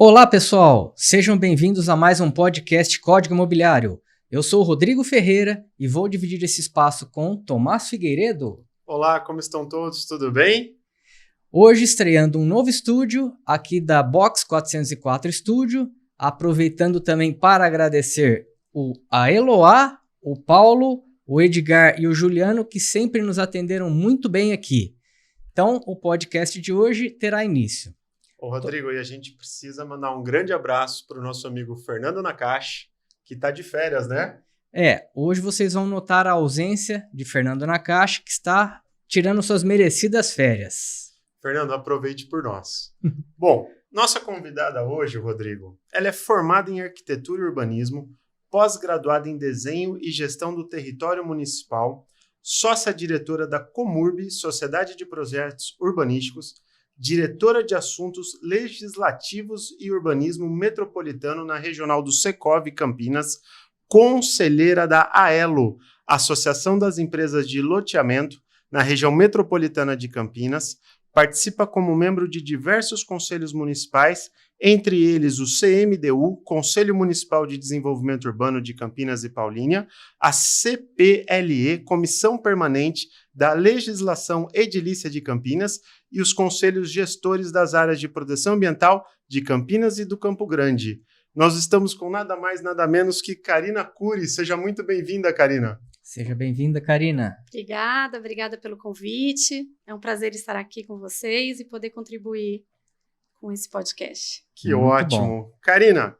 Olá, pessoal! Sejam bem-vindos a mais um podcast Código Imobiliário. Eu sou o Rodrigo Ferreira e vou dividir esse espaço com Tomás Figueiredo. Olá, como estão todos? Tudo bem? Hoje estreando um novo estúdio aqui da Box 404 Studio, aproveitando também para agradecer a Eloá, o Paulo, o Edgar e o Juliano, que sempre nos atenderam muito bem aqui. Então, o podcast de hoje terá início. Ô, Rodrigo, e a gente precisa mandar um grande abraço para o nosso amigo Fernando Nakashi, que está de férias, né? Hoje vocês vão notar a ausência de Fernando Nakashi, que está tirando suas merecidas férias. Fernando, aproveite por nós. Bom, nossa convidada hoje, Rodrigo, ela é formada em Arquitetura e Urbanismo, pós-graduada em Desenho e Gestão do Território Municipal, sócia-diretora da Comurb, Sociedade de Projetos Urbanísticos, diretora de Assuntos Legislativos e Urbanismo Metropolitano na Regional do Secov Campinas, conselheira da AELO, Associação das Empresas de Loteamento, na região metropolitana de Campinas, participa como membro de diversos conselhos municipais, entre eles o CMDU, Conselho Municipal de Desenvolvimento Urbano de Campinas e Paulínia, a CPLE, Comissão Permanente da Legislação Edilícia de Campinas, e os conselhos gestores das áreas de proteção ambiental de Campinas e do Campo Grande. Nós estamos com nada mais, nada menos que Karina Cury. Seja muito bem-vinda, Karina. Seja bem-vinda, Karina. Obrigada pelo convite. É um prazer estar aqui com vocês e poder contribuir com esse podcast. Que muito ótimo. Bom. Karina,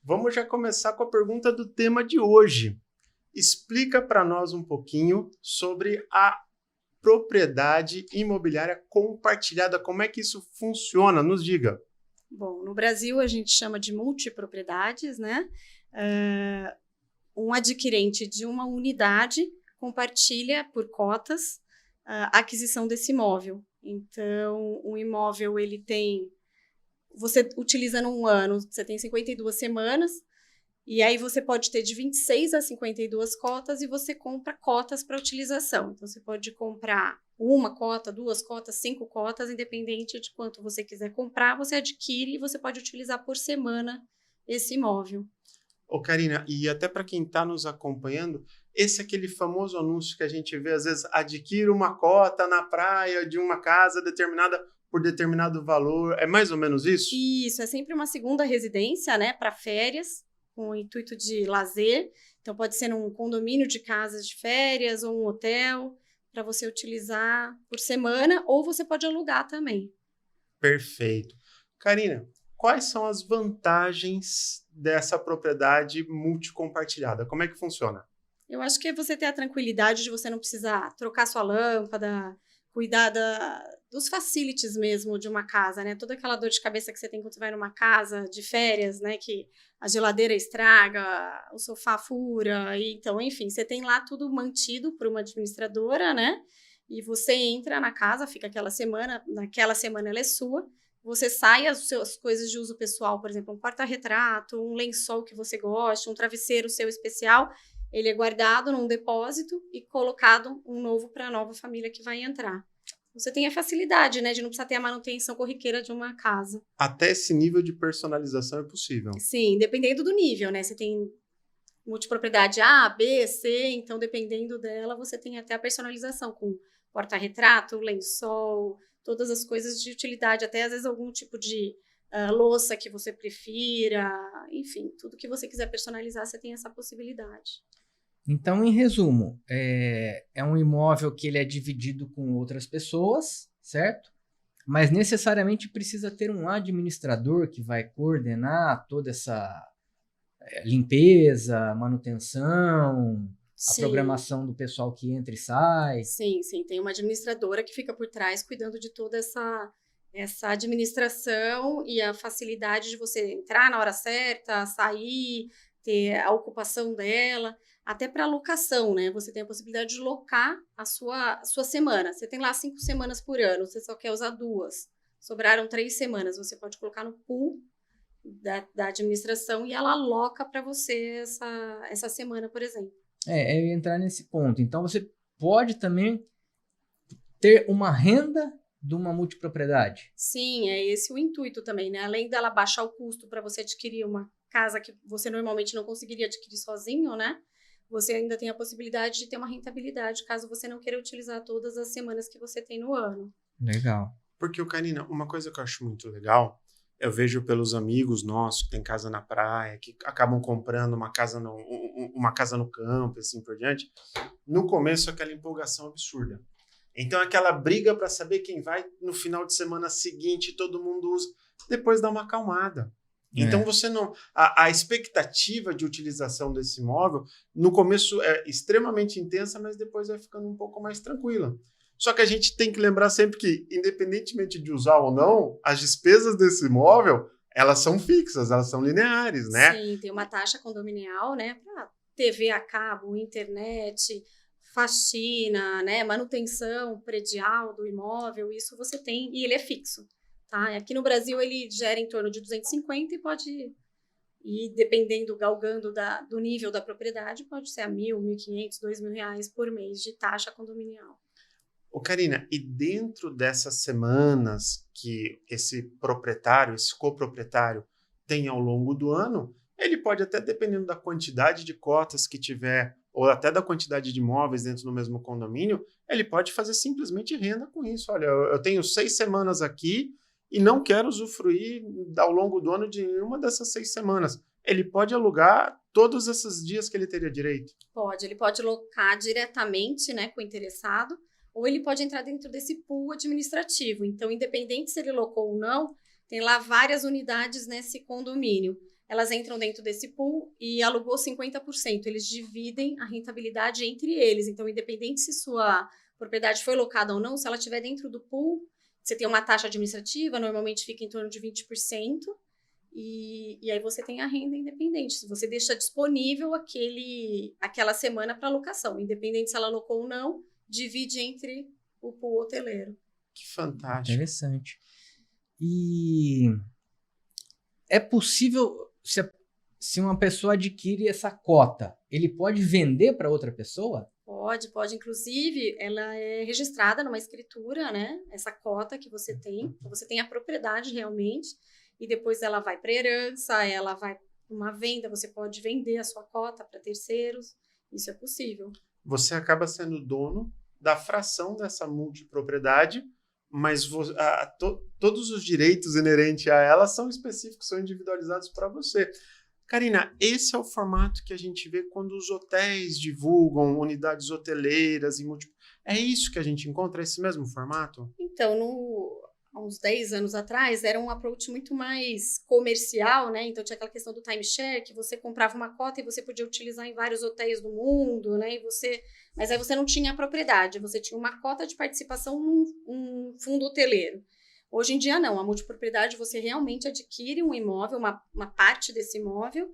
vamos já começar com a pergunta do tema de hoje. Explica para nós um pouquinho sobre a propriedade imobiliária compartilhada. Como é que isso funciona? Nos diga. Bom, no Brasil a gente chama de multipropriedades, né? Um adquirente de uma unidade compartilha por cotas a aquisição desse imóvel. Então, o imóvel, ele tem... Você utiliza num ano, você tem 52 semanas, e aí você pode ter de 26 a 52 cotas e você compra cotas para utilização. Então, você pode comprar uma cota, 2 cotas, 5 cotas, independente de quanto você quiser comprar, você adquire e você pode utilizar por semana esse imóvel. Ô, Karina, e até para quem está nos acompanhando, esse é aquele famoso anúncio que a gente vê, às vezes, adquira uma cota na praia de uma casa determinada por determinado valor. É mais ou menos isso? Isso, é sempre uma segunda residência, né, para férias, com o intuito de lazer. Então, pode ser num condomínio de casas de férias ou um hotel, para você utilizar por semana, ou você pode alugar também. Perfeito. Karina, quais são as vantagens dessa propriedade multicompartilhada? Como é que funciona? Eu acho que é você ter a tranquilidade de você não precisar trocar sua lâmpada, cuidar dos facilities mesmo de uma casa, né? Toda aquela dor de cabeça que você tem quando você vai numa casa de férias, né? Que a geladeira estraga, o sofá fura, então, enfim, você tem lá tudo mantido por uma administradora, né? E você entra na casa, fica aquela semana, naquela semana ela é sua, você sai as suas coisas de uso pessoal, por exemplo, um porta-retrato, um lençol que você gosta, um travesseiro seu especial, ele é guardado num depósito e colocado um novo para a nova família que vai entrar. Você tem a facilidade, né, de não precisar ter a manutenção corriqueira de uma casa. Até esse nível de personalização é possível? Sim, dependendo do nível, né? Você tem multipropriedade A, B, C, então dependendo dela, você tem até a personalização com porta-retrato, lençol, todas as coisas de utilidade, até às vezes algum tipo de louça que você prefira, enfim, tudo que você quiser personalizar, você tem essa possibilidade. Então, em resumo, é um imóvel que ele é dividido com outras pessoas, certo? Mas necessariamente precisa ter um administrador que vai coordenar toda essa limpeza, manutenção, a programação do pessoal que entra e sai. Sim, tem uma administradora que fica por trás cuidando de toda essa administração e a facilidade de você entrar na hora certa, sair, ter a ocupação dela, até para locação, né? Você tem a possibilidade de locar a sua semana. Você tem lá 5 semanas por ano, você só quer usar 2. Sobraram 3 semanas, você pode colocar no pool da administração e ela aloca para você essa semana, por exemplo. Eu ia entrar nesse ponto. Então, você pode também ter uma renda de uma multipropriedade? Sim, é esse o intuito também, né? Além dela baixar o custo para você adquirir uma casa que você normalmente não conseguiria adquirir sozinho, né? Você ainda tem a possibilidade de ter uma rentabilidade, caso você não queira utilizar todas as semanas que você tem no ano. Legal. Porque, Karina, uma coisa que eu acho muito legal, eu vejo pelos amigos nossos que têm casa na praia, que acabam comprando uma casa no campo, assim por diante. No começo, aquela empolgação absurda. Então, aquela briga para saber quem vai no final de semana seguinte, todo mundo usa. Depois dá uma acalmada. Então, você não... A expectativa de utilização desse imóvel, no começo é extremamente intensa, mas depois vai ficando um pouco mais tranquila. Só que a gente tem que lembrar sempre que, independentemente de usar ou não, as despesas desse imóvel, elas são fixas, elas são lineares, né? Sim, tem uma taxa condominial, né? Para TV a cabo, internet, faxina, né? Manutenção predial do imóvel, isso você tem, e ele é fixo. Tá? Aqui no Brasil ele gera em torno de 250 e pode ir, dependendo, galgando do nível da propriedade, pode ser a R$1.000, R$1.500, R$2.000 por mês de taxa condominial. Karina, e dentro dessas semanas que esse proprietário, esse coproprietário tem ao longo do ano, ele pode até, dependendo da quantidade de cotas que tiver, ou até da quantidade de imóveis dentro do mesmo condomínio, ele pode fazer simplesmente renda com isso. Olha, eu tenho 6 semanas aqui, e não quero usufruir ao longo do ano de nenhuma dessas 6 semanas. Ele pode alugar todos esses dias que ele teria direito? Pode, ele pode locar diretamente, né, com o interessado, ou ele pode entrar dentro desse pool administrativo. Então, independente se ele locou ou não, tem lá várias unidades nesse condomínio. Elas entram dentro desse pool e alugou 50%. Eles dividem a rentabilidade entre eles. Então, independente se sua propriedade foi locada ou não, se ela estiver dentro do pool, você tem uma taxa administrativa, normalmente fica em torno de 20%, e aí você tem a renda independente. Se você deixa disponível aquela semana para locação, independente se ela alocou ou não, divide entre o pool hoteleiro. Que fantástico. Interessante. E é possível, se uma pessoa adquire essa cota, ele pode vender para outra pessoa? Pode. Inclusive, ela é registrada numa escritura, né? Essa cota que você tem. Então, você tem a propriedade realmente. E depois ela vai para herança, ela vai para uma venda. Você pode vender a sua cota para terceiros. Isso é possível. Você acaba sendo dono da fração dessa multipropriedade, mas todos os direitos inerentes a ela são específicos, são individualizados para você. Karina, esse é o formato que a gente vê quando os hotéis divulgam unidades hoteleiras e É isso que a gente encontra, esse mesmo formato? Então, há uns 10 anos atrás, era um approach muito mais comercial, né? Então, tinha aquela questão do timeshare, que você comprava uma cota e você podia utilizar em vários hotéis do mundo, né? Mas aí você não tinha a propriedade, você tinha uma cota de participação num fundo hoteleiro. Hoje em dia, não. A multipropriedade, você realmente adquire um imóvel, uma parte desse imóvel,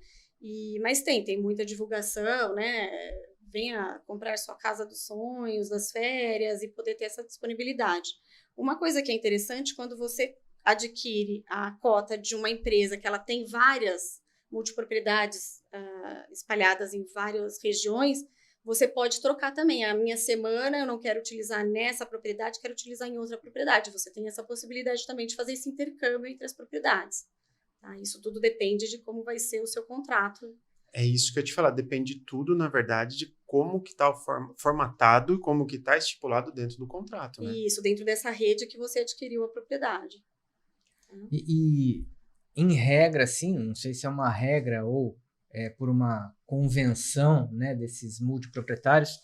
mas tem muita divulgação, né? Venha comprar sua casa dos sonhos, das férias e poder ter essa disponibilidade. Uma coisa que é interessante, quando você adquire a cota de uma empresa que ela tem várias multipropriedades espalhadas em várias regiões, você pode trocar também. A minha semana eu não quero utilizar nessa propriedade, quero utilizar em outra propriedade. Você tem essa possibilidade também de fazer esse intercâmbio entre as propriedades. Tá? Isso tudo depende de como vai ser o seu contrato. É isso que eu ia te falar. Depende tudo, na verdade, de como que está formatado e como que está estipulado dentro do contrato, né? Isso, dentro dessa rede que você adquiriu a propriedade. E em regra, assim, não sei se é uma regra ou por uma convenção, né, desses multiproprietários,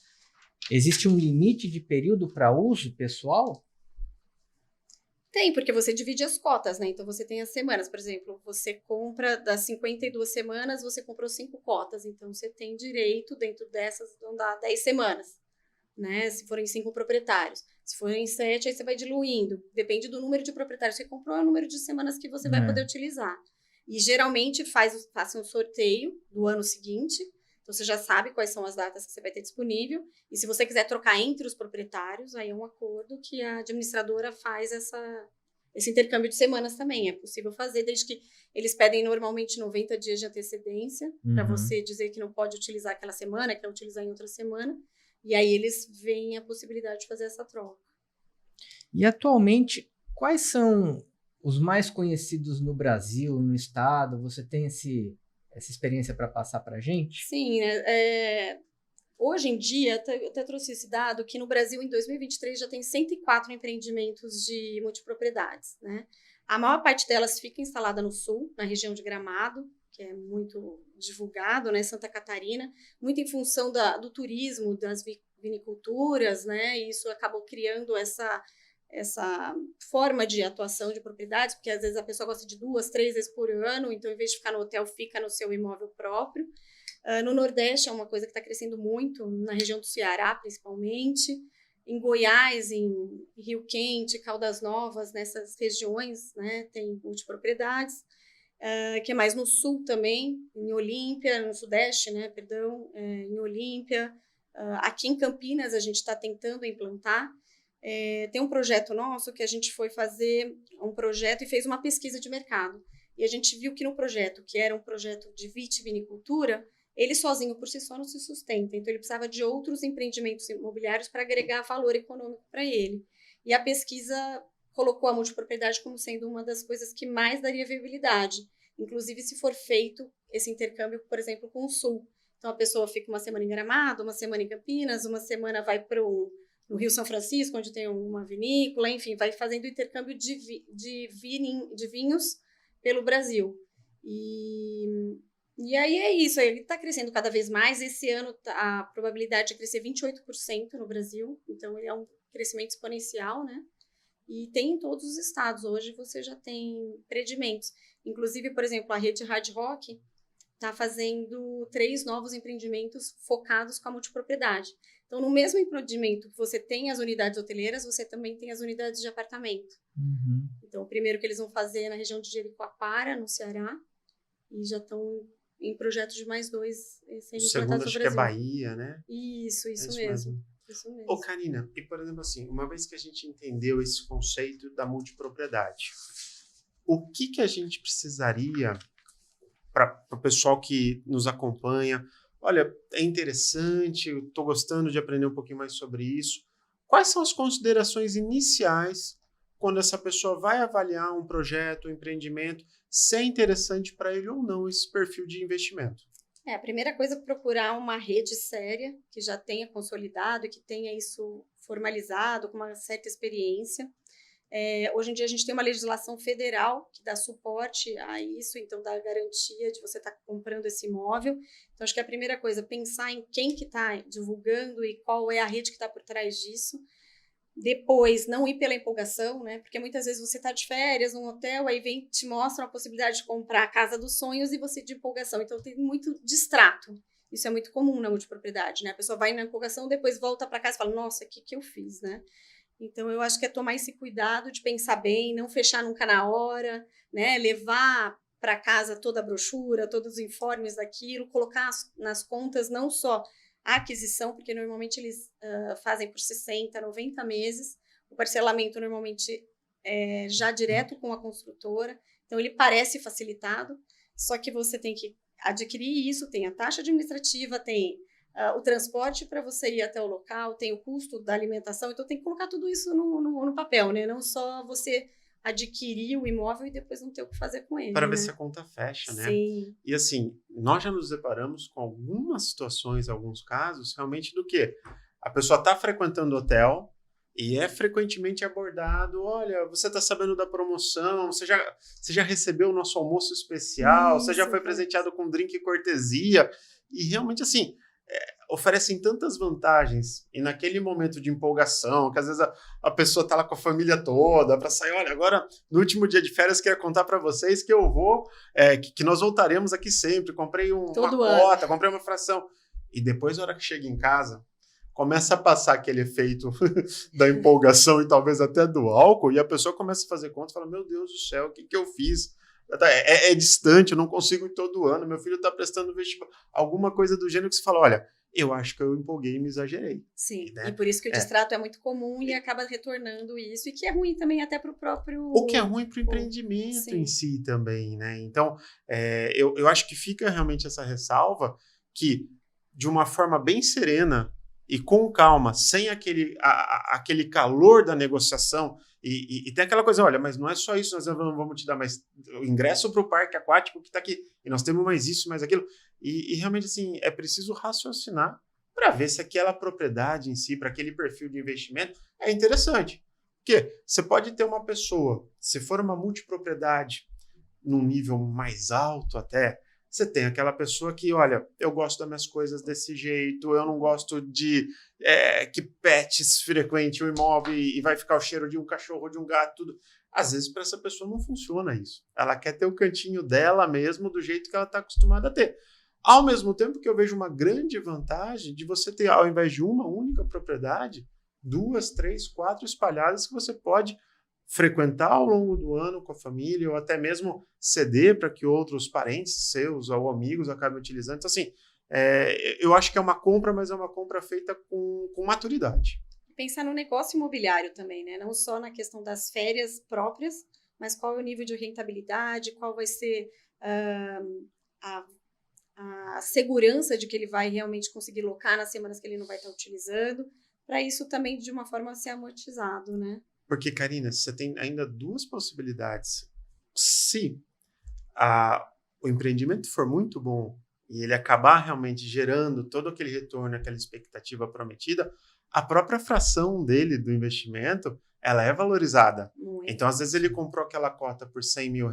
existe um limite de período para uso pessoal? Tem, porque você divide as cotas, né? Então, você tem as semanas. Por exemplo, você compra das 52 semanas, você comprou 5 cotas. Então, você tem direito, dentro dessas, vão dar 10 semanas, né? Se forem 5 proprietários. Se forem 7, aí você vai diluindo. Depende do número de proprietários que você comprou, é o número de semanas que você vai poder utilizar. E, geralmente, faça um sorteio do ano seguinte. Então, você já sabe quais são as datas que você vai ter disponível. E se você quiser trocar entre os proprietários, aí é um acordo que a administradora faz esse intercâmbio de semanas também. É possível fazer, desde que eles pedem normalmente 90 dias de antecedência para você dizer que não pode utilizar aquela semana, quer utilizar em outra semana. E aí eles veem a possibilidade de fazer essa troca. E atualmente, quais são os mais conhecidos no Brasil, no estado? Você tem essa experiência para passar para a gente? Sim, hoje em dia, eu até trouxe esse dado, que no Brasil, em 2023, já tem 104 empreendimentos de multipropriedades, né? A maior parte delas fica instalada no sul, na região de Gramado, que é muito divulgado, né? Santa Catarina, muito em função do turismo, das viniculturas, né? E isso acabou criando essa forma de atuação de propriedades, porque às vezes a pessoa gosta de 2, 3 vezes por ano, então, em vez de ficar no hotel, fica no seu imóvel próprio. No Nordeste é uma coisa que está crescendo muito, na região do Ceará, principalmente. Em Goiás, em Rio Quente, Caldas Novas, nessas regiões, né, tem multipropriedades. Que é mais no sul também, em Olímpia, no Sudeste, né, perdão, em Olímpia. Aqui em Campinas, a gente está tentando implantar. Tem um projeto nosso que a gente foi fazer um projeto e fez uma pesquisa de mercado. E a gente viu que no projeto, que era um projeto de vitivinicultura, ele sozinho por si só não se sustenta, então ele precisava de outros empreendimentos imobiliários para agregar valor econômico para ele. E a pesquisa colocou a multipropriedade como sendo uma das coisas que mais daria viabilidade, inclusive se for feito esse intercâmbio, por exemplo, com o Sul. Então a pessoa fica uma semana em Gramado, uma semana em Campinas, uma semana vai para no Rio São Francisco, onde tem uma vinícola, enfim, vai fazendo intercâmbio de vinhos pelo Brasil. E aí é isso, ele está crescendo cada vez mais. Esse ano a probabilidade de crescer 28% no Brasil, então ele é um crescimento exponencial, né? E tem em todos os estados. Hoje você já tem empreendimentos. Inclusive, por exemplo, a rede Hard Rock está fazendo 3 novos empreendimentos focados com a multipropriedade. Então, no mesmo empreendimento que você tem as unidades hoteleiras, você também tem as unidades de apartamento. Uhum. Então, o primeiro que eles vão fazer é na região de Jericoacoara, no Ceará, e já estão em projeto de mais 2 sendo implantados no Brasil. O segundo acho que é Bahia, né? Isso Isso mesmo. Isso mesmo. Ô, Karina, e por exemplo assim, uma vez que a gente entendeu esse conceito da multipropriedade, o que a gente precisaria para o pessoal que nos acompanha? Olha, é interessante, eu estou gostando de aprender um pouquinho mais sobre isso. Quais são as considerações iniciais quando essa pessoa vai avaliar um projeto, um empreendimento, se é interessante para ele ou não esse perfil de investimento? A primeira coisa é procurar uma rede séria, que já tenha consolidado e que tenha isso formalizado, com uma certa experiência. Hoje em dia a gente tem uma legislação federal que dá suporte a isso, então dá garantia de você estar comprando esse imóvel. Então acho que a primeira coisa, pensar em quem que está divulgando e qual é a rede que está por trás disso. Depois, não ir pela empolgação, né? Porque muitas vezes você está de férias num hotel, aí te mostra a possibilidade de comprar a casa dos sonhos e você de empolgação. Então tem muito distrato. Isso é muito comum na multipropriedade, né? A pessoa vai na empolgação, depois volta para casa e fala, nossa, o que eu fiz, né? Então, eu acho que é tomar esse cuidado de pensar bem, não fechar nunca na hora, né? Levar para casa toda a brochura, todos os informes daquilo, colocar nas contas não só a aquisição, porque normalmente eles fazem por 60, 90 meses, o parcelamento normalmente é já direto com a construtora, então ele parece facilitado, só que você tem que adquirir isso, tem a taxa administrativa, tem o transporte para você ir até o local, tem o custo da alimentação, então tem que colocar tudo isso no papel, né? Não só você adquirir o imóvel e depois não ter o que fazer com ele. Para ver né? se a conta fecha, né? Sim. E assim, nós já nos deparamos com algumas situações, alguns casos, realmente do que a pessoa está frequentando o hotel e é frequentemente abordado, olha, você está sabendo da promoção, você já recebeu o nosso almoço especial, você já foi presenteado com drink cortesia, e realmente assim, oferecem tantas vantagens, e naquele momento de empolgação, que às vezes a pessoa está lá com a família toda, para sair, olha, agora no último dia de férias queria contar para vocês que eu vou, que nós voltaremos aqui sempre, comprei uma cota, comprei uma fração, e depois na hora que chega em casa, começa a passar aquele efeito da empolgação e talvez até do álcool, e a pessoa começa a fazer conta e fala, meu Deus do céu, o que eu fiz? É distante, eu não consigo ir todo ano, meu filho está prestando vestibular, alguma coisa do gênero que você fala, olha, eu acho que eu empolguei e me exagerei. Sim, né? E por isso que o distrato é muito comum e acaba retornando isso, e que é ruim também até para o próprio... O que é ruim para o empreendimento em si também, né? Então, eu acho que fica realmente essa ressalva que, de uma forma bem serena e com calma, sem aquele calor da negociação, e tem aquela coisa, olha, mas não é só isso, nós vamos te dar mais o ingresso para o parque aquático que está aqui, e nós temos mais isso, mais aquilo, e realmente assim, é preciso raciocinar para ver se aquela propriedade em si, para aquele perfil de investimento, é interessante. Porque você pode ter uma pessoa, se for uma multipropriedade, num nível mais alto até, você tem aquela pessoa que, olha, eu gosto das minhas coisas desse jeito, eu não gosto de que pets frequente o imóvel e vai ficar o cheiro de um cachorro, de um gato, tudo. Às vezes, para essa pessoa não funciona isso. Ela quer ter o cantinho dela mesmo, do jeito que ela está acostumada a ter. Ao mesmo tempo que eu vejo uma grande vantagem de você ter, ao invés de uma única propriedade, 2, 3, 4 espalhadas que você pode frequentar ao longo do ano com a família ou até mesmo ceder para que outros parentes seus ou amigos acabem utilizando. Então, assim, eu acho que é uma compra, mas é uma compra feita com maturidade. Pensar no negócio imobiliário também, né? Não só na questão das férias próprias, mas qual é o nível de rentabilidade, qual vai ser a segurança de que ele vai realmente conseguir locar nas semanas que ele não vai estar utilizando, para isso também de uma forma ser amortizado, né? Porque, Karina, você tem ainda 2 possibilidades. Se o empreendimento for muito bom e ele acabar realmente gerando todo aquele retorno, aquela expectativa prometida, a própria fração dele do investimento, ela é valorizada. Muito. Então, às vezes ele comprou aquela cota por R$100 mil,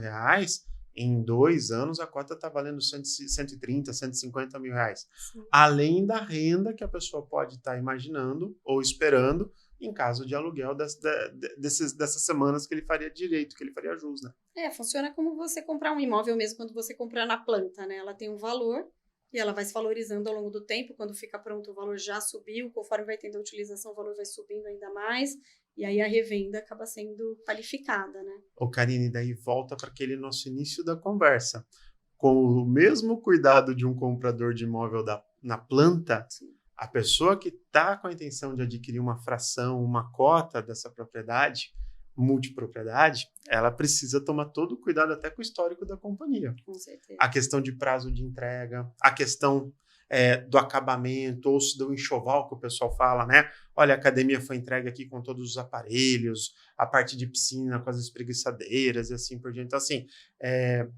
em 2 anos a cota está valendo 130, 150 mil reais. Sim. Além da renda que a pessoa pode estar imaginando ou esperando em caso de aluguel dessas semanas que ele faria direito, que ele faria jus, né? Funciona como você comprar um imóvel mesmo quando você comprar na planta, né? Ela tem um valor e ela vai se valorizando ao longo do tempo. Quando fica pronto, o valor já subiu. Conforme vai tendo a utilização, o valor vai subindo ainda mais. E aí a revenda acaba sendo qualificada, né? Ô, Karine, daí volta para aquele nosso início da conversa. Com o mesmo cuidado de um comprador de imóvel na planta, sim, a pessoa que está com a intenção de adquirir uma fração, uma cota dessa propriedade, multipropriedade, ela precisa tomar todo o cuidado até com o histórico da companhia. Com certeza. A questão de prazo de entrega, a questão do acabamento, ou do enxoval que o pessoal fala, né? Olha, a academia foi entregue aqui com todos os aparelhos, a parte de piscina com as espreguiçadeiras e assim por diante. Então, assim,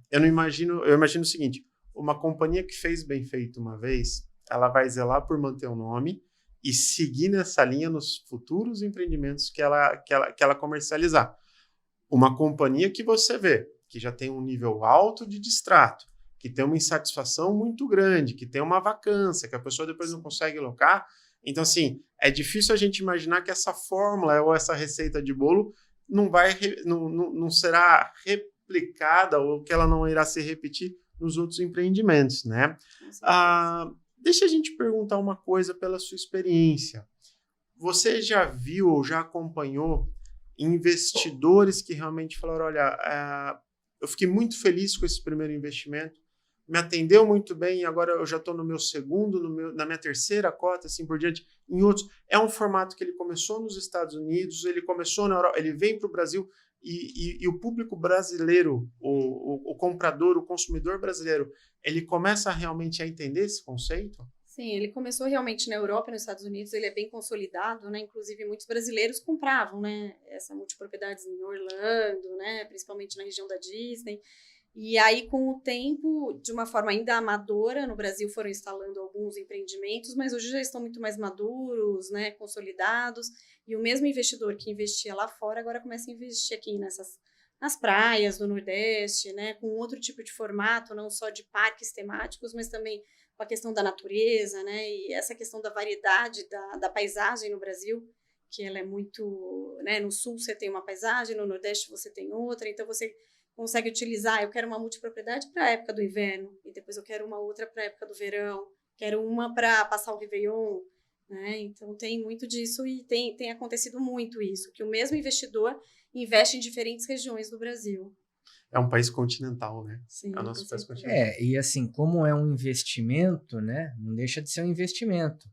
eu imagino o seguinte, uma companhia que fez bem feito uma vez, ela vai zelar por manter o nome e seguir nessa linha nos futuros empreendimentos que ela comercializar. Uma companhia que você vê, que já tem um nível alto de distrato, que tem uma insatisfação muito grande, que tem uma vacância, que a pessoa depois não consegue locar. Então, assim, é difícil a gente imaginar que essa fórmula ou essa receita de bolo não será replicada ou que ela não irá se repetir nos outros empreendimentos, né? Deixa a gente perguntar uma coisa pela sua experiência. Você já viu ou já acompanhou investidores que realmente falaram, olha, eu fiquei muito feliz com esse primeiro investimento, me atendeu muito bem, agora eu já estou no meu segundo, na minha terceira cota, assim por diante, em outros. É um formato que ele começou nos Estados Unidos, ele começou na Europa, ele vem para o Brasil e o público brasileiro, o comprador, o consumidor brasileiro, ele começa realmente a entender esse conceito? Sim, ele começou realmente na Europa e nos Estados Unidos, ele é bem consolidado, né? Inclusive muitos brasileiros compravam, né? Essa multipropriedades em Orlando, né? Principalmente na região da Disney. E aí, com o tempo, de uma forma ainda amadora, no Brasil foram instalando alguns empreendimentos, mas hoje já estão muito mais maduros, né, consolidados, e o mesmo investidor que investia lá fora agora começa a investir aqui nas praias do Nordeste, né, com outro tipo de formato, não só de parques temáticos, mas também com a questão da natureza, né, e essa questão da variedade da paisagem no Brasil, que ela é muito, né, no sul você tem uma paisagem, no Nordeste você tem outra, então você consegue utilizar, eu quero uma multipropriedade para a época do inverno, e depois eu quero uma outra para a época do verão, quero uma para passar o Réveillon, né? Então tem muito disso e tem acontecido muito isso, que o mesmo investidor investe em diferentes regiões do Brasil. É um país continental, né? Sim, é o nosso país continental. E assim, como é um investimento, né? Não deixa de ser um investimento.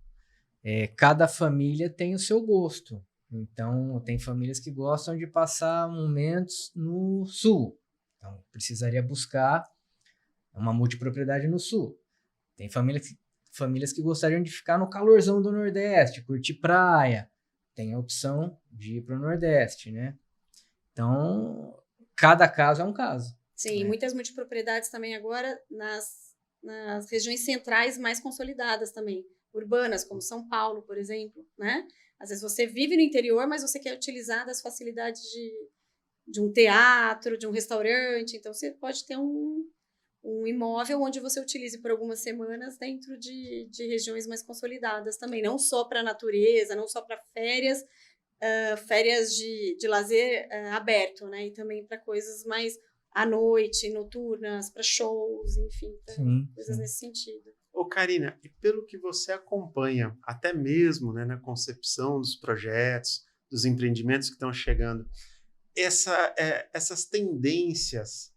Cada família tem o seu gosto. Então, tem famílias que gostam de passar momentos no sul. Então, precisaria buscar uma multipropriedade no sul. Tem famílias que famílias que gostariam de ficar no calorzão do Nordeste, curtir praia. Tem a opção de ir para o Nordeste, né? Então, cada caso é um caso. Sim, muitas multipropriedades também agora nas regiões centrais mais consolidadas também, urbanas, como São Paulo, por exemplo, né? Às vezes você vive no interior, mas você quer utilizar das facilidades de um teatro, de um restaurante, então você pode ter um imóvel onde você utilize por algumas semanas dentro de regiões mais consolidadas também, não só para a natureza, não só para férias, férias de lazer aberto, né? E também para coisas mais à noite, noturnas, para shows, enfim, coisas nesse sentido. Ô, Karina, e pelo que você acompanha, até mesmo, né, na concepção dos projetos, dos empreendimentos que estão chegando, essas tendências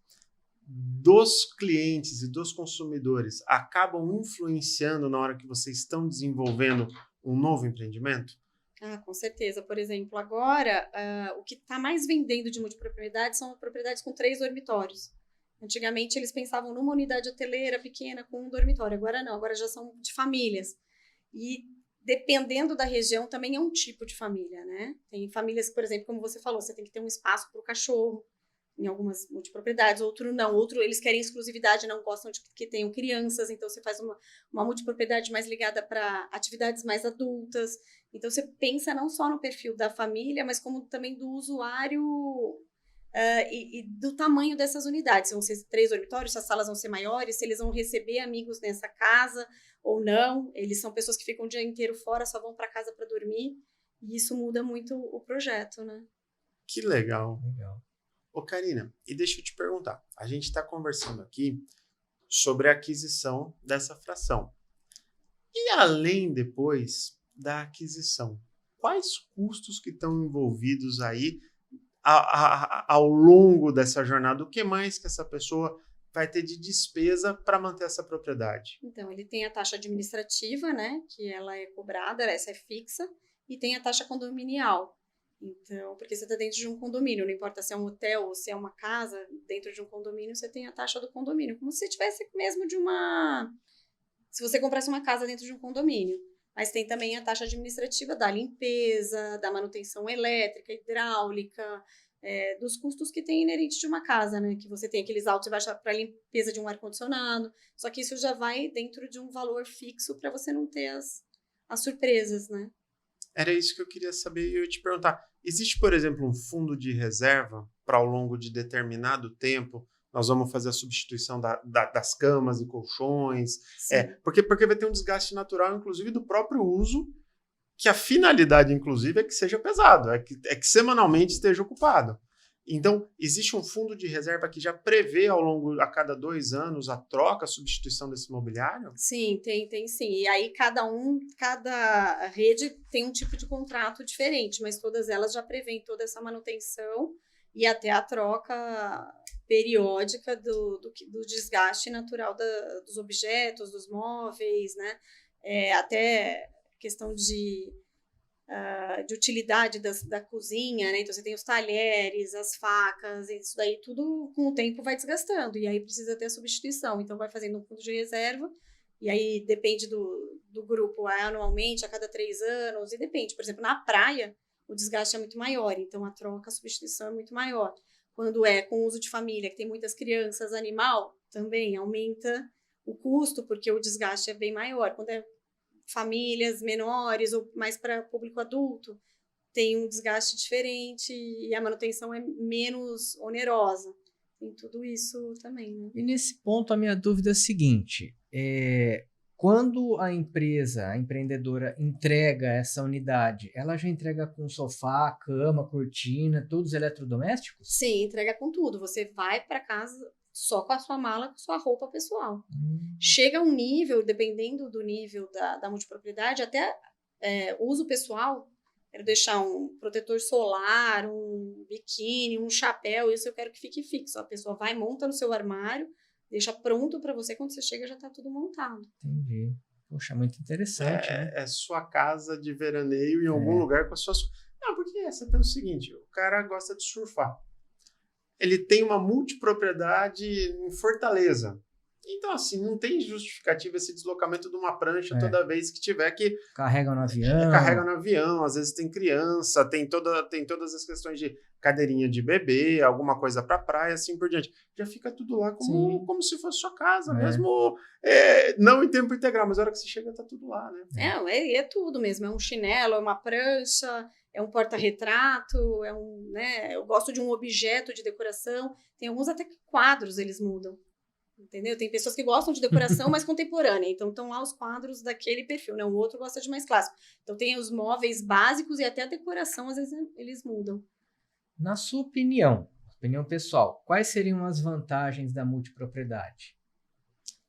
dos clientes e dos consumidores acabam influenciando na hora que vocês estão desenvolvendo um novo empreendimento? Ah, com certeza. Por exemplo, agora, o que está mais vendendo de multipropriedade são propriedades com 3 dormitórios. Antigamente, eles pensavam numa unidade hoteleira pequena com um dormitório. Agora não, agora já são de famílias. E dependendo da região, também é um tipo de família, né? Tem famílias, por exemplo, como você falou, você tem que ter um espaço para o cachorro, em algumas multipropriedades, outro não. Outro, eles querem exclusividade, não gostam de que tenham crianças, então você faz uma multipropriedade mais ligada para atividades mais adultas. Então, você pensa não só no perfil da família, mas como também do usuário e do tamanho dessas unidades. Se vão ser 3 dormitórios, se as salas vão ser maiores, se eles vão receber amigos nessa casa ou não. Eles são pessoas que ficam o dia inteiro fora, só vão para casa para dormir. E isso muda muito o projeto, né? Que legal. Ô, Karina, e deixa eu te perguntar. A gente está conversando aqui sobre a aquisição dessa fração. E além depois da aquisição, quais custos que estão envolvidos aí ao longo dessa jornada? O que mais que essa pessoa vai ter de despesa para manter essa propriedade? Então, ele tem a taxa administrativa, né, que ela é cobrada, essa é fixa, e tem a taxa condominial. Então, porque você está dentro de um condomínio, não importa se é um hotel ou se é uma casa, dentro de um condomínio você tem a taxa do condomínio, como se tivesse mesmo se você comprasse uma casa dentro de um condomínio. Mas tem também a taxa administrativa da limpeza, da manutenção elétrica, hidráulica, dos custos que tem inerente de uma casa, né? Que você tem aqueles altos e baixos para limpeza de um ar-condicionado. Só que isso já vai dentro de um valor fixo para você não ter as surpresas, né? Era isso que eu queria saber e eu ia te perguntar. Existe, por exemplo, um fundo de reserva para ao longo de determinado tempo nós vamos fazer a substituição das camas e colchões? Porque vai ter um desgaste natural, inclusive, do próprio uso, que a finalidade, inclusive, é que seja pesado, é que semanalmente esteja ocupado. Então, existe um fundo de reserva que já prevê a cada 2 anos, a troca, a substituição desse mobiliário? Sim, tem sim. E aí cada rede tem um tipo de contrato diferente, mas todas elas já prevêem toda essa manutenção e até a troca periódica do desgaste natural dos objetos, dos móveis, né? Até questão de utilidade da cozinha, né? Então você tem os talheres, as facas, isso daí tudo com o tempo vai desgastando, e aí precisa ter a substituição, então vai fazendo um fundo de reserva, e aí depende do grupo, anualmente, a cada 3 anos, e depende, por exemplo, na praia o desgaste é muito maior, então a troca, a substituição é muito maior. Quando é com uso de família, que tem muitas crianças, animal, também aumenta o custo, porque o desgaste é bem maior. Quando é famílias menores ou mais para público adulto, tem um desgaste diferente e a manutenção é menos onerosa. Tem tudo isso também, né? E nesse ponto a minha dúvida é a seguinte, quando a empreendedora entrega essa unidade, ela já entrega com sofá, cama, cortina, todos os eletrodomésticos? Sim, entrega com tudo. Você vai para casa só com a sua mala, com sua roupa pessoal. Chega a um nível, dependendo do nível da multipropriedade, até uso pessoal, quero deixar um protetor solar, um biquíni, um chapéu, isso eu quero que fique fixo. A pessoa vai, monta no seu armário, deixa pronto para você, quando você chega já está tudo montado. Entendi. Poxa, muito interessante, né? É sua casa de veraneio em algum lugar com a sua... Não, porque você pensa o seguinte, o cara gosta de surfar. Ele tem uma multipropriedade em Fortaleza. Então, assim, não tem justificativa esse deslocamento de uma prancha É. toda vez que tiver que Carrega no avião. carrega no avião, às vezes tem criança, tem todas as questões de cadeirinha de bebê, alguma coisa para praia, assim por diante. Já fica tudo lá Sim. como se fosse sua casa, É. mesmo não em tempo integral, mas a hora que você chega tá tudo lá, né? É tudo mesmo. É um chinelo, é uma prancha, é um porta-retrato, né? Eu gosto de um objeto de decoração. Tem alguns até que quadros eles mudam. Entendeu? Tem pessoas que gostam de decoração mais contemporânea, então estão lá os quadros daquele perfil, né? O outro gosta de mais clássico. Então tem os móveis básicos e até a decoração, às vezes, eles mudam. Na sua opinião pessoal, quais seriam as vantagens da multipropriedade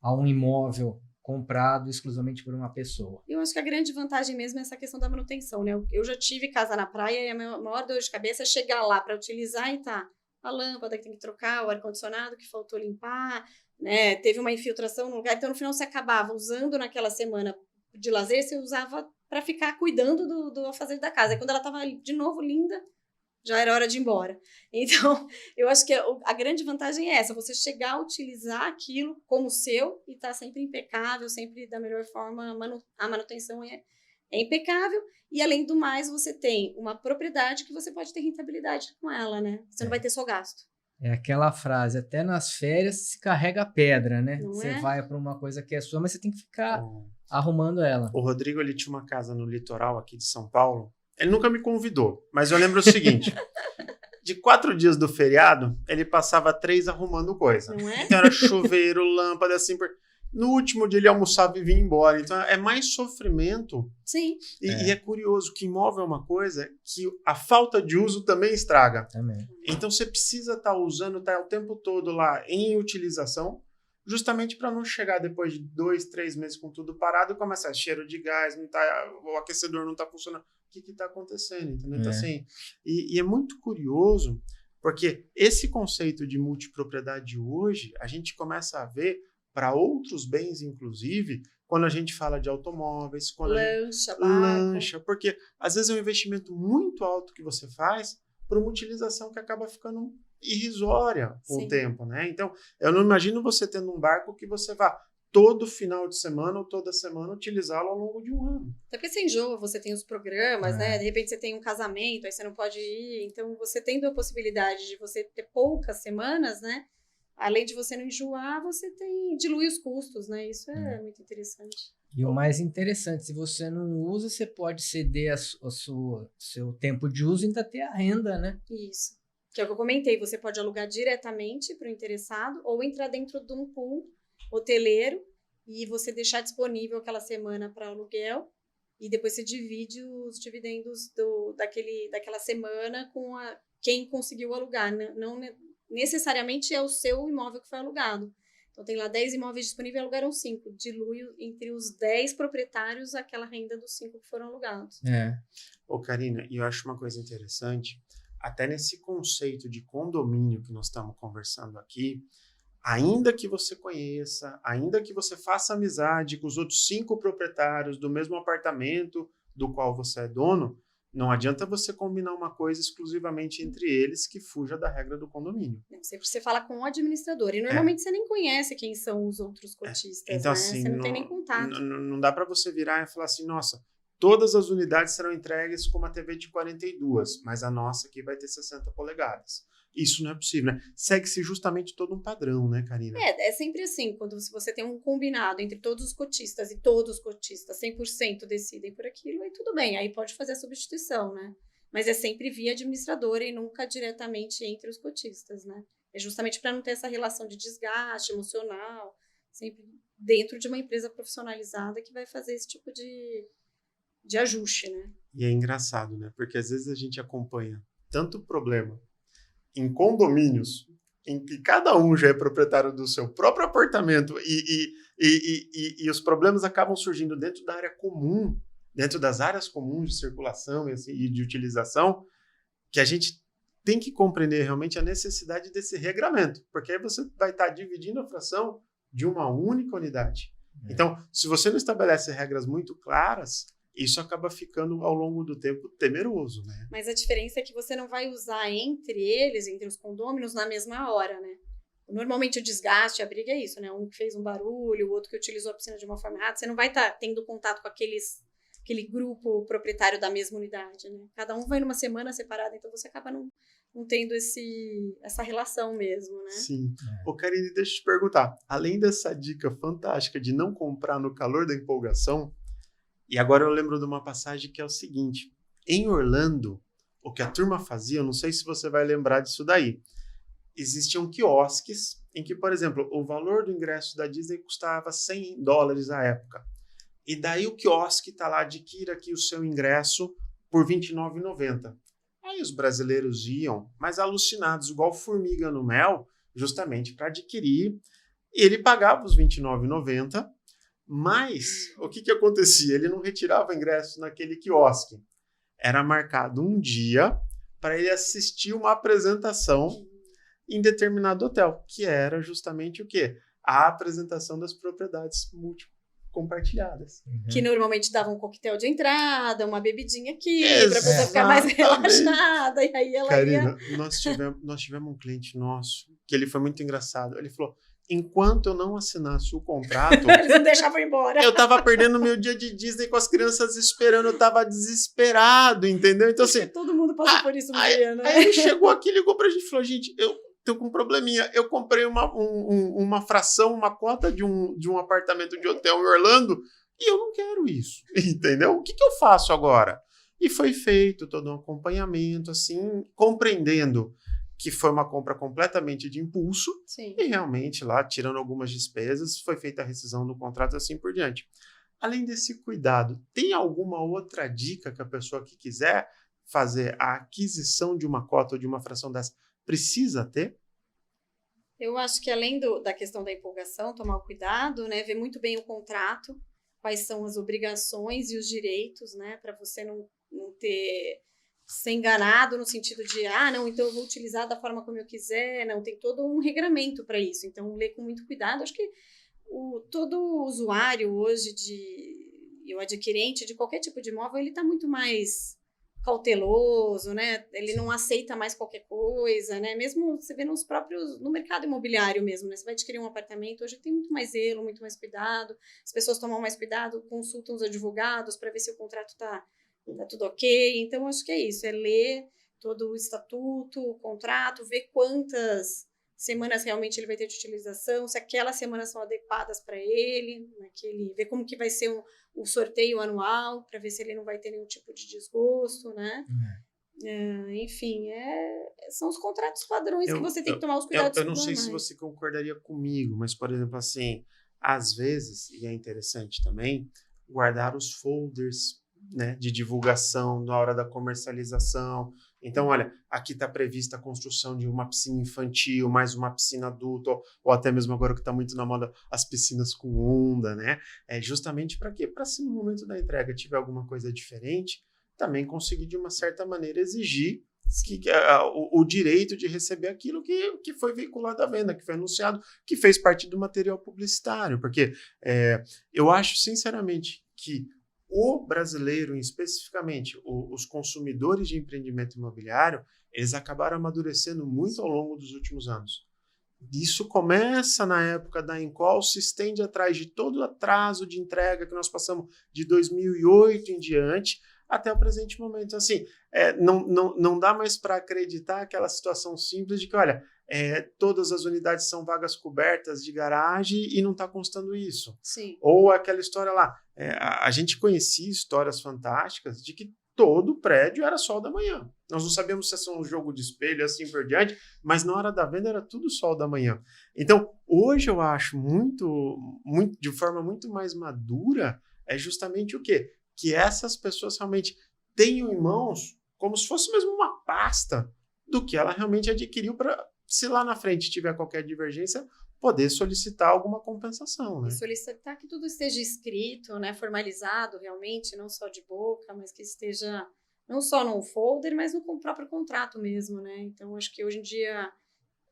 a um imóvel comprado exclusivamente por uma pessoa? Eu acho que a grande vantagem mesmo é essa questão da manutenção, né? Eu já tive casa na praia e a maior dor de cabeça é chegar lá para utilizar e tá a lâmpada que tem que trocar, o ar-condicionado que faltou limpar, né? Teve uma infiltração no lugar, então no final você acabava usando naquela semana de lazer, você usava para ficar cuidando do afazer da casa. E quando ela estava de novo linda, já era hora de ir embora. Então, eu acho que a grande vantagem é essa, você chegar a utilizar aquilo como seu e tá sempre impecável, sempre da melhor forma, a manutenção é impecável. E, além do mais, você tem uma propriedade que você pode ter rentabilidade com ela, né? Você não vai ter só gasto. É aquela frase, até nas férias se carrega pedra, né? Não Você é? vai para uma coisa que é sua, mas você tem que ficar arrumando ela. O Rodrigo, ele tinha uma casa no litoral aqui de São Paulo. Ele nunca me convidou, mas eu lembro o seguinte: de 4 dias do feriado, ele passava 3 arrumando coisa. Não é? Então era chuveiro, lâmpada, assim. No último dia ele almoçava e vinha embora. Então é mais sofrimento. Sim. E é curioso que imóvel é uma coisa que a falta de uso também estraga. Também. Então você precisa estar usando, estar o tempo todo lá em utilização, justamente para não chegar depois de 2, 3 meses com tudo parado e começar cheiro de gás, o aquecedor não está funcionando. O que está acontecendo? Entendeu? Então, assim, e é muito curioso, porque esse conceito de multipropriedade hoje, a gente começa a ver para outros bens, inclusive, quando a gente fala de automóveis, quando lancha, porque às vezes é um investimento muito alto que você faz para uma utilização que acaba ficando irrisória com o tempo, né? Então, eu não imagino você tendo um barco que você vá todo final de semana ou toda semana utilizá-lo ao longo de um ano. Até porque você enjoa, você tem os programas, né? De repente você tem um casamento, aí você não pode ir. Então, você tendo a possibilidade de você ter poucas semanas, né? Além de você não enjoar, você dilui os custos, né? Isso é muito interessante. E o mais interessante, se você não usa, você pode ceder seu tempo de uso e ainda ter a renda, né? Isso. Que é o que eu comentei, você pode alugar diretamente para o interessado ou entrar dentro de um pool hoteleiro e você deixar disponível aquela semana para aluguel e depois você divide os dividendos daquela semana com quem conseguiu alugar. Não necessariamente é o seu imóvel que foi alugado. Então tem lá 10 imóveis disponíveis e alugaram 5. Dilui entre os 10 proprietários aquela renda dos 5 que foram alugados. Ô, Karina, e eu acho uma coisa interessante, até nesse conceito de condomínio que nós estamos conversando aqui, ainda que você conheça, ainda que você faça amizade com os outros 5 proprietários do mesmo apartamento do qual você é dono, não adianta você combinar uma coisa exclusivamente entre eles que fuja da regra do condomínio. Sempre você fala com o administrador. E normalmente você nem conhece quem são os outros cotistas, então, né? assim, Você não tem nem contato. Não dá para você virar e falar assim, nossa, todas as unidades serão entregues com uma TV de 42, mas a nossa aqui vai ter 60 polegadas. Isso não é possível, né? Segue-se justamente todo um padrão, né, Karina? É sempre assim, quando você tem um combinado entre todos os cotistas e todos os cotistas 100% decidem por aquilo, aí tudo bem, aí pode fazer a substituição, né? Mas é sempre via administradora e nunca diretamente entre os cotistas, né? É justamente para não ter essa relação de desgaste emocional, sempre dentro de uma empresa profissionalizada que vai fazer esse tipo de ajuste, né? E é engraçado, né? Porque às vezes a gente acompanha tanto problema em condomínios em que cada um já é proprietário do seu próprio apartamento e os problemas acabam surgindo dentro da área comum, dentro das áreas comuns de circulação e de utilização, que a gente tem que compreender realmente a necessidade desse regramento, porque aí você vai estar dividindo a fração de uma única unidade. Então, se você não estabelece regras muito claras, isso acaba ficando, ao longo do tempo, temeroso, né? Mas a diferença é que você não vai usar entre os condôminos, na mesma hora, né? Normalmente o desgaste, a briga é isso, né? Um que fez um barulho, o outro que utilizou a piscina de uma forma errada. Você não vai estar tendo contato com aquele grupo proprietário da mesma unidade, né? Cada um vai numa semana separada, então você acaba não tendo essa relação mesmo, né? Sim. Ô, Karine, deixa eu te perguntar. Além dessa dica fantástica de não comprar no calor da empolgação, e agora eu lembro de uma passagem que é o seguinte. Em Orlando, o que a turma fazia, eu não sei se você vai lembrar disso daí, existiam quiosques em que, por exemplo, o valor do ingresso da Disney custava $100 à época. E daí o quiosque está lá, adquira aqui o seu ingresso por R$29,90. Aí os brasileiros iam, mas alucinados, igual formiga no mel, justamente para adquirir. Ele pagava os R$29,90, mas o que acontecia? Ele não retirava o ingresso naquele quiosque. Era marcado um dia para ele assistir uma apresentação em determinado hotel, que era justamente o quê? A apresentação das propriedades compartilhadas. Que normalmente dava um coquetel de entrada, uma bebidinha aqui, para a pessoa Exatamente. ficar mais relaxada, e aí ela Karina, ia... nós tivemos um cliente nosso, que ele foi muito engraçado. Ele falou, enquanto eu não assinasse o contrato... Eles não deixavam embora. Eu tava perdendo meu dia de Disney com as crianças esperando, eu tava desesperado, entendeu? Então, assim... Todo mundo passou por isso um dia, né? Aí ele chegou aqui, ligou pra gente e falou, gente, eu tô com um probleminha. Eu comprei uma fração, uma cota de um apartamento de hotel em Orlando e eu não quero isso, entendeu? O que eu faço agora? E foi feito todo um acompanhamento, assim, compreendendo que foi uma compra completamente de impulso. Sim. E realmente lá, tirando algumas despesas, foi feita a rescisão do contrato assim por diante. Além desse cuidado, tem alguma outra dica que a pessoa que quiser fazer a aquisição de uma cota ou de uma fração dessa precisa ter? Eu acho que além da questão da empolgação, tomar o cuidado, né, ver muito bem o contrato, quais são as obrigações e os direitos, né, para você não ser enganado no sentido de, não, então eu vou utilizar da forma como eu quiser, não, tem todo um regramento para isso, então ler com muito cuidado. Acho que todo usuário hoje e o adquirente de qualquer tipo de imóvel, ele está muito mais cauteloso, né? Ele não aceita mais qualquer coisa, né? Mesmo você vê no mercado imobiliário mesmo, né? Você vai adquirir um apartamento, hoje tem muito mais zelo, muito mais cuidado, as pessoas tomam mais cuidado, consultam os advogados para ver se o contrato tá tudo ok. Então, acho que é isso, é ler todo o estatuto, o contrato, ver quantas semanas realmente ele vai ter de utilização, se aquelas semanas são adequadas para ele, ver como que vai ser o sorteio anual, para ver se ele não vai ter nenhum tipo de desgosto, né? Enfim, são os contratos padrões que você tem que tomar os cuidados. Eu não sei se você concordaria comigo, mas, por exemplo, assim, às vezes, e é interessante também, guardar os folders, né, de divulgação na hora da comercialização. Então, olha, aqui está prevista a construção de uma piscina infantil, mais uma piscina adulta, ou até mesmo agora que está muito na moda, as piscinas com onda, né? Justamente para quê? Para se no momento da entrega tiver alguma coisa diferente, também conseguir de uma certa maneira exigir o direito de receber aquilo que foi veiculado à venda, que foi anunciado, que fez parte do material publicitário. Porque eu acho, sinceramente, que o brasileiro, especificamente os consumidores de empreendimento imobiliário, eles acabaram amadurecendo muito ao longo dos últimos anos. Isso começa na época da Encol, se estende atrás de todo o atraso de entrega que nós passamos de 2008 em diante até o presente momento. Assim, não dá mais para acreditar aquela situação simples de que, olha, todas as unidades são vagas cobertas de garagem e não está constando isso. Sim. Ou aquela história lá, a gente conhecia histórias fantásticas de que todo prédio era sol da manhã. Nós não sabíamos se é um jogo de espelho e assim por diante, mas na hora da venda era tudo sol da manhã. Então, hoje eu acho de forma muito mais madura, é justamente o quê? Que essas pessoas realmente tenham em mãos como se fosse mesmo uma pasta do que ela realmente adquiriu para, se lá na frente tiver qualquer divergência, poder solicitar alguma compensação, né? E solicitar que tudo esteja escrito, né, formalizado realmente, não só de boca, mas que esteja não só no folder, mas no próprio contrato mesmo, né? Então, acho que hoje em dia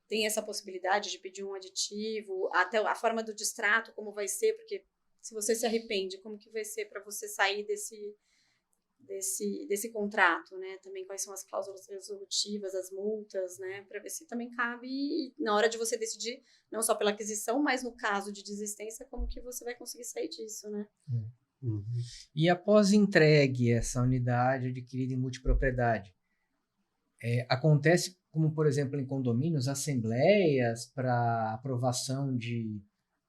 tem essa possibilidade de pedir um aditivo, até a forma do distrato, como vai ser, porque se você se arrepende, como que vai ser para você sair desse contrato, né? Também quais são as cláusulas resolutivas, as multas, né? Para ver se também cabe na hora de você decidir, não só pela aquisição, mas no caso de desistência, como que você vai conseguir sair disso, né? Uhum. E após entregue essa unidade adquirida em multipropriedade, acontece como, por exemplo, em condomínios, assembleias para aprovação de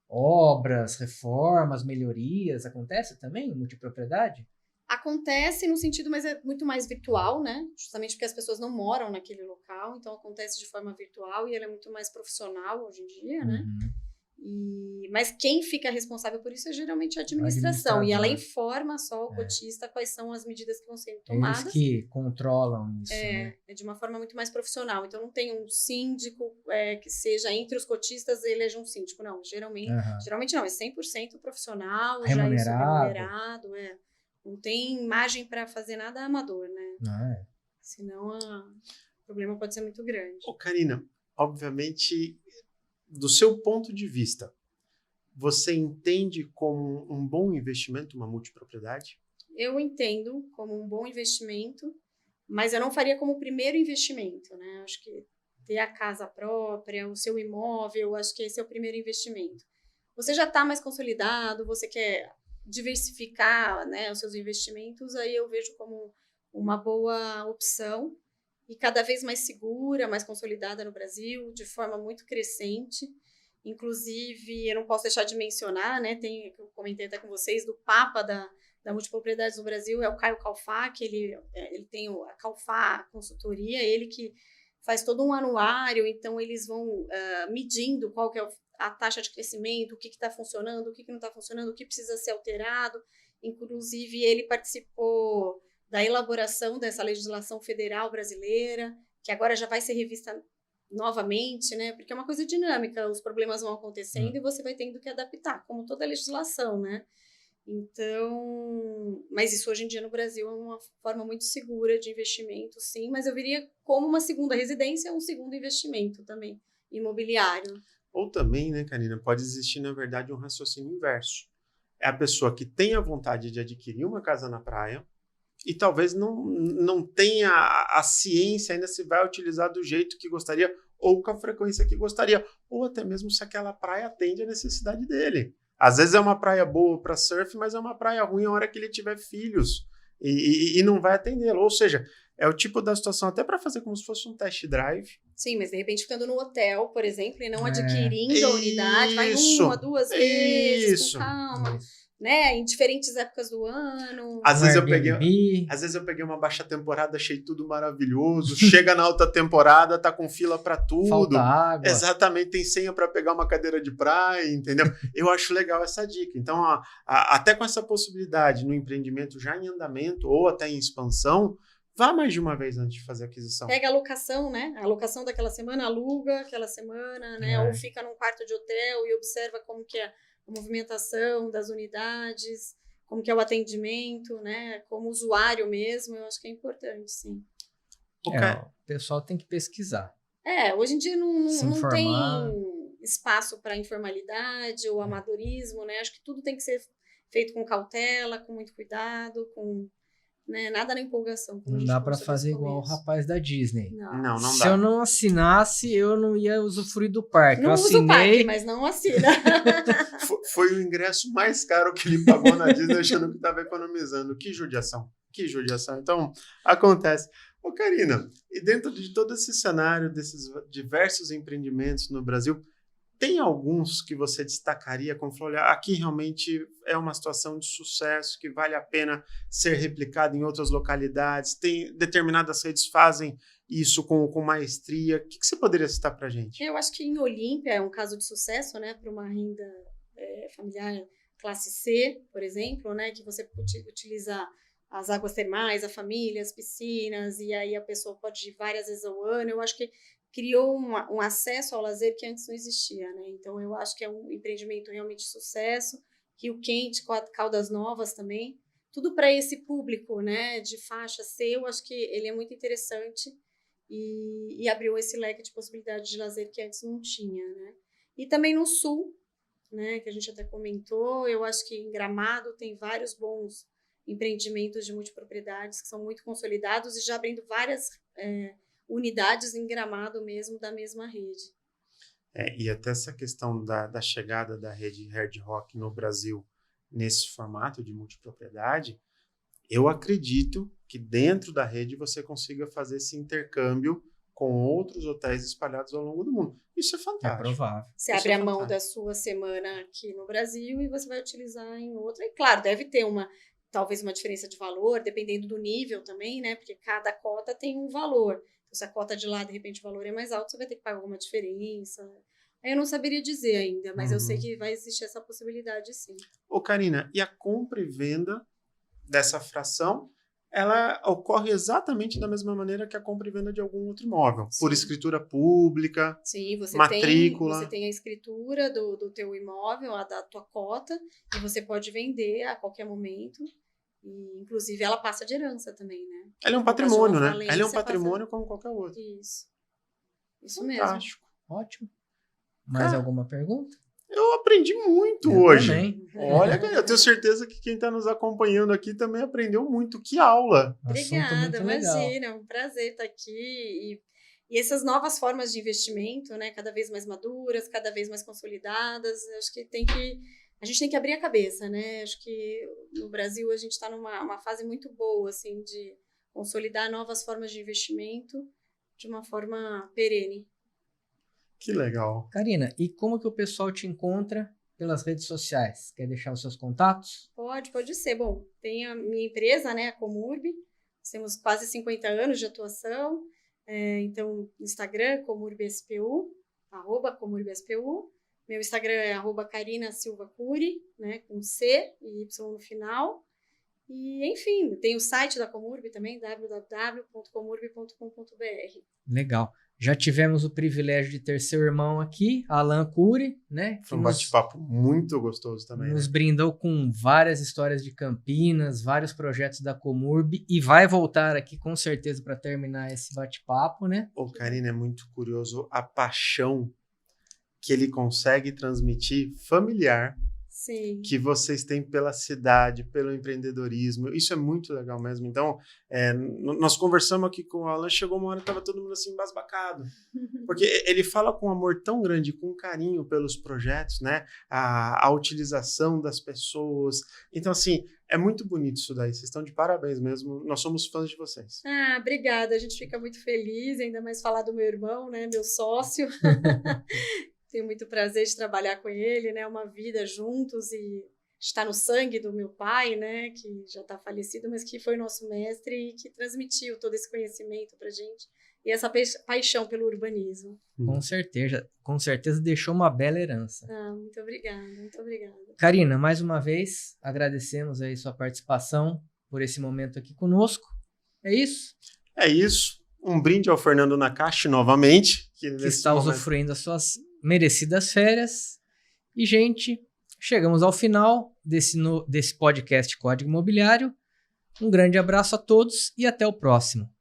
obras, reformas, melhorias, acontece também em multipropriedade? Acontece no sentido, mas é muito mais virtual, né? Justamente porque as pessoas não moram naquele local, então acontece de forma virtual e ela é muito mais profissional hoje em dia, né? Mas quem fica responsável por isso é geralmente a administração. E ela informa só o cotista quais são as medidas que vão ser tomadas. Eles que controlam isso, né? É de uma forma muito mais profissional. Então, não tem um síndico que seja entre os cotistas, eleja um síndico. Não, geralmente não. É 100% profissional. Remunerado. Já isso remunerado. Não tem margem para fazer nada amador, né? Senão o problema pode ser muito grande. Ô, Karina, obviamente, do seu ponto de vista, você entende como um bom investimento uma multipropriedade? Eu entendo como um bom investimento, mas eu não faria como primeiro investimento, né? Acho que ter a casa própria, o seu imóvel, acho que esse é o primeiro investimento. Você já está mais consolidado, você quer diversificar, né, os seus investimentos, aí eu vejo como uma boa opção e cada vez mais segura, mais consolidada no Brasil, de forma muito crescente. Inclusive, eu não posso deixar de mencionar, né, eu comentei até com vocês, do Papa da Multipropriedades no Brasil, é o Caio Calfá, que ele tem a Calfá Consultoria, ele que faz todo um anuário, então eles vão medindo qual que é a taxa de crescimento, o que está funcionando, o que não está funcionando, o que precisa ser alterado. Inclusive, ele participou da elaboração dessa legislação federal brasileira, que agora já vai ser revista novamente, né? Porque é uma coisa dinâmica, os problemas vão acontecendo e você vai tendo que adaptar, como toda legislação, né? Então, mas isso hoje em dia no Brasil é uma forma muito segura de investimento, sim, mas eu viria como uma segunda residência, um segundo investimento também, imobiliário. Ou também, né, Karina, pode existir, na verdade, um raciocínio inverso. É a pessoa que tem a vontade de adquirir uma casa na praia e talvez não tenha a ciência ainda se vai utilizar do jeito que gostaria ou com a frequência que gostaria, ou até mesmo se aquela praia atende a necessidade dele. Às vezes é uma praia boa para surf, mas é uma praia ruim a hora que ele tiver filhos e não vai atendê-lo. Ou seja, é o tipo da situação até para fazer como se fosse um test drive. Sim, mas de repente ficando no hotel, por exemplo, e não adquirindo a unidade, vai uma, duas vezes, com calma. Né, em diferentes épocas do ano. Às vezes eu peguei uma baixa temporada, achei tudo maravilhoso. Chega na alta temporada, tá com fila para tudo. Falta água. Exatamente, tem senha para pegar uma cadeira de praia, entendeu? Eu acho legal essa dica. Então, até com essa possibilidade no empreendimento já em andamento ou até em expansão, vá mais de uma vez antes de fazer a aquisição. Pega a locação, né? A locação daquela semana, aluga aquela semana, né? Ou fica num quarto de hotel e observa como que é a movimentação das unidades, como que é o atendimento, né? Como usuário mesmo, eu acho que é importante, sim. O pessoal tem que pesquisar. Hoje em dia não tem espaço para informalidade ou amadorismo, né? Acho que tudo tem que ser feito com cautela, com muito cuidado, com... Né? Nada na empolgação. Não dá para fazer igual o rapaz da Disney. Não dá. Se eu não assinasse, eu não ia usufruir do parque. Não eu assinei... uso o parque, mas não assina. Foi o ingresso mais caro que ele pagou na Disney, achando que estava economizando. Que judiação. Então, acontece. Ô, Karina, e dentro de todo esse cenário, desses diversos empreendimentos no Brasil, tem alguns que você destacaria como falou, olha, aqui realmente é uma situação de sucesso que vale a pena ser replicado em outras localidades? Tem determinadas redes fazem isso com maestria. O que você poderia citar para a gente? Eu acho que em Olímpia é um caso de sucesso, né, para uma renda familiar classe C, por exemplo, né, que você utiliza as águas termais, a família, as piscinas, e aí a pessoa pode ir várias vezes ao ano. Eu acho que criou um acesso ao lazer que antes não existia, né? Então, eu acho que é um empreendimento realmente de sucesso. Rio Quente, Caldas Novas também. Tudo para esse público, né? De faixa C, eu acho que ele é muito interessante e abriu esse leque de possibilidades de lazer que antes não tinha, né? E também no Sul, né? Que a gente até comentou, eu acho que em Gramado tem vários bons empreendimentos de multipropriedades que são muito consolidados e já abrindo várias unidades em Gramado mesmo, da mesma rede. E até essa questão da chegada da rede Hard Rock no Brasil nesse formato de multipropriedade, eu acredito que dentro da rede você consiga fazer esse intercâmbio com outros hotéis espalhados ao longo do mundo. Isso é fantástico. É provável. Você abre a mão da sua semana aqui no Brasil e você vai utilizar em outra. E claro, deve ter talvez uma diferença de valor, dependendo do nível também, né? Porque cada cota tem um valor. Então, se a cota de lá, de repente, o valor é mais alto, você vai ter que pagar alguma diferença. Eu não saberia dizer ainda, mas eu sei que vai existir essa possibilidade, sim. Ô, Karina, e a compra e venda dessa fração, ela ocorre exatamente da mesma maneira que a compra e venda de algum outro imóvel, sim, por escritura pública, sim, matrícula. Você tem a escritura do teu imóvel, da tua cota, e você pode vender a qualquer momento. E, inclusive, ela passa de herança também, né? Ela é um patrimônio, né? Ela é um patrimônio como qualquer outro. Isso fantástico. Mesmo. Ótimo. Mais alguma pergunta? Eu aprendi muito hoje. Também. Olha, eu tenho certeza que quem está nos acompanhando aqui também aprendeu muito. Que aula! Obrigada, imagina, é um prazer estar aqui. E essas novas formas de investimento, né, cada vez mais maduras, cada vez mais consolidadas, acho que a gente tem que abrir a cabeça, né? Acho que no Brasil a gente está numa fase muito boa, assim, de consolidar novas formas de investimento de uma forma perene. Que legal. Karina, e como que o pessoal te encontra pelas redes sociais? Quer deixar os seus contatos? Pode ser. Bom, tem a minha empresa, né, a Comurb. Temos quase 50 anos de atuação. Então, Instagram, ComurBSPU, @ComurBSPU. Meu Instagram é @KarinaSilvaCuri, né, com C e Y no final. E, enfim, tem o site da Comurb também, www.comurb.com.br. Legal. Já tivemos o privilégio de ter seu irmão aqui, Alan Cury, né? Foi um bate-papo muito gostoso também. Nos brindou com várias histórias de Campinas, vários projetos da Comurb e vai voltar aqui com certeza para terminar esse bate-papo, né? Ô, Karina, é muito curioso a paixão que ele consegue transmitir familiar. Sim. Que vocês têm pela cidade, pelo empreendedorismo. Isso é muito legal mesmo. Então, nós conversamos aqui com o Alan, chegou uma hora que estava todo mundo assim embasbacado. Porque ele fala com um amor tão grande, com carinho pelos projetos, né? A utilização das pessoas. Então, assim, é muito bonito isso daí. Vocês estão de parabéns mesmo. Nós somos fãs de vocês. Obrigada. A gente fica muito feliz, ainda mais falar do meu irmão, né? Meu sócio. Tenho muito prazer de trabalhar com ele, né? Uma vida juntos e está no sangue do meu pai, né? Que já está falecido, mas que foi nosso mestre e que transmitiu todo esse conhecimento para gente e essa paixão pelo urbanismo. Com certeza deixou uma bela herança. Muito obrigada. Karina, mais uma vez agradecemos aí sua participação por esse momento aqui conosco. É isso? É isso. Um brinde ao Fernando Nakashi novamente, que está usufruindo das suas merecidas férias. E, gente, chegamos ao final desse podcast Código Imobiliário. Um grande abraço a todos e até o próximo.